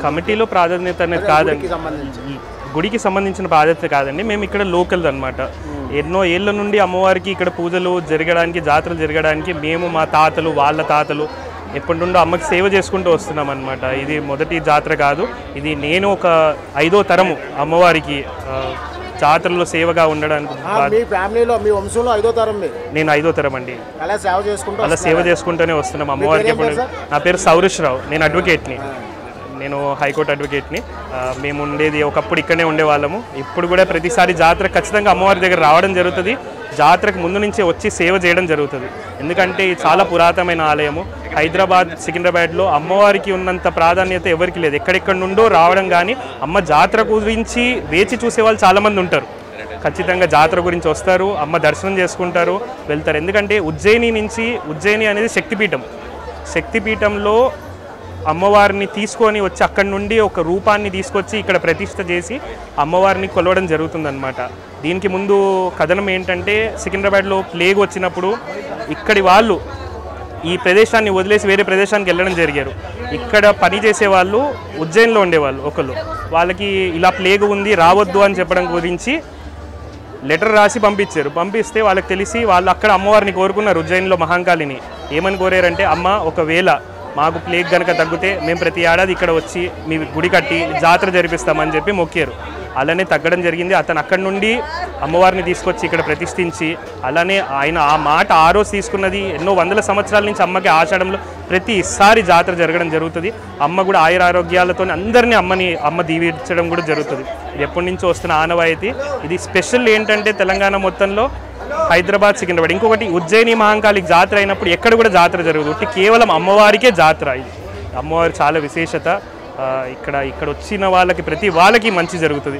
కమిటీలో ప్రాధాన్యత అనేది కాదండి, గుడికి సంబంధించిన బాధ్యత కాదండి. మేము ఇక్కడ లోకల్ అనమాట. ఎన్నో ఏళ్ళ నుండి అమ్మవారికి ఇక్కడ పూజలు జరగడానికి, జాతరలు జరగడానికి మేము మా తాతలు వాళ్ళ తాతలు ఎప్పటి నుండో అమ్మకి సేవ చేసుకుంటూ వస్తున్నాం అనమాట. ఇది మొదటి జాతర కాదు, ఇది నేను ఒక 5వ తరము అమ్మవారికి జాతరలో సేవగా ఉండడానికి. నేను 5వ తరం అండి. అలా సేవ చేసుకుంటూనే వస్తున్నాం అమ్మవారికి. నా పేరు సౌరేష్ రావు, నేను అడ్వకేట్ని, నేను హైకోర్టు అడ్వకేట్ని. మేము ఉండేది ఒకప్పుడు ఇక్కడనే ఉండేవాళ్ళము. ఇప్పుడు కూడా ప్రతిసారి జాతర ఖచ్చితంగా అమ్మవారి దగ్గర రావడం జరుగుతుంది. జాతరకు ముందు నుంచే వచ్చి సేవ చేయడం జరుగుతుంది. ఎందుకంటే చాలా పురాతనమైన ఆలయము. హైదరాబాద్, సికింద్రాబాద్లో అమ్మవారికి ఉన్నంత ప్రాధాన్యత ఎవరికి లేదు. ఎక్కడెక్కడ నుండో రావడం కానీ అమ్మ జాతర గురించి వేచి చూసేవాళ్ళు చాలామంది ఉంటారు. ఖచ్చితంగా జాతర గురించి వస్తారు, అమ్మ దర్శనం చేసుకుంటారు, వెళ్తారు. ఎందుకంటే ఉజ్జయిని అనేది శక్తిపీఠం. శక్తిపీఠంలో అమ్మవారిని తీసుకొని వచ్చి అక్కడి నుండి ఒక రూపాన్ని తీసుకొచ్చి ఇక్కడ ప్రతిష్ఠ చేసి అమ్మవారిని కొలవడం జరుగుతుందన్నమాట. దీనికి ముందు కథనం ఏంటంటే, సికింద్రాబాద్లో ప్లేగ్ వచ్చినప్పుడు ఇక్కడి వాళ్ళు ఈ ప్రదేశాన్ని వదిలేసి వేరే ప్రదేశానికి వెళ్ళడం జరిగారు. ఇక్కడ పని చేసే వాళ్ళు ఉజ్జయిన్లో ఉండేవాళ్ళు ఒకళ్ళు. వాళ్ళకి ఇలా ప్లేగ్ ఉంది రావద్దు అని చెప్పడం గురించి లెటర్ రాసి పంపించారు. పంపిస్తే వాళ్ళకి తెలిసి వాళ్ళు అక్కడ అమ్మవారిని కోరుకున్నారు, ఉజ్జయిన్లో మహాంకాళిని. ఏమని కోరారంటే, అమ్మ ఒకవేళ మాకు ప్లేగ్ కనుక తగ్గితే మేము ప్రతి ఏడాది ఇక్కడ వచ్చి మీ గుడి కట్టి జాతర జరిపిస్తామని చెప్పి మొక్కారు. అలానే తగ్గడం జరిగింది. అతను అక్కడి నుండి అమ్మవారిని తీసుకొచ్చి ఇక్కడ ప్రతిష్ఠించి, అలానే ఆయన ఆ మాట ఆ రోజు తీసుకున్నది ఎన్నో వందల సంవత్సరాల నుంచి అమ్మకి ఆషాఢంలో ప్రతిసారి జాతర జరగడం జరుగుతుంది. అమ్మ కూడా ఆయురారోగ్యాలతో అందరినీ అమ్మ దీవించడం కూడా జరుగుతుంది. ఇది ఎప్పటి నుంచో వస్తున్న ఆనవాయితీ. ఇది స్పెషల్ ఏంటంటే తెలంగాణ మొత్తంలో హైదరాబాద్, సికింద్రాబాద్, ఇంకొకటి ఉజ్జయిని మహాంకాళికి జాతర అయినప్పుడు ఎక్కడ కూడా జాతర జరుగుతుంది. కేవలం అమ్మవారికే జాతర. ఇది అమ్మవారి చాలా విశేషత. ఇక్కడ వచ్చిన వాళ్ళకి ప్రతి వాళ్ళకి మంచి జరుగుతుంది.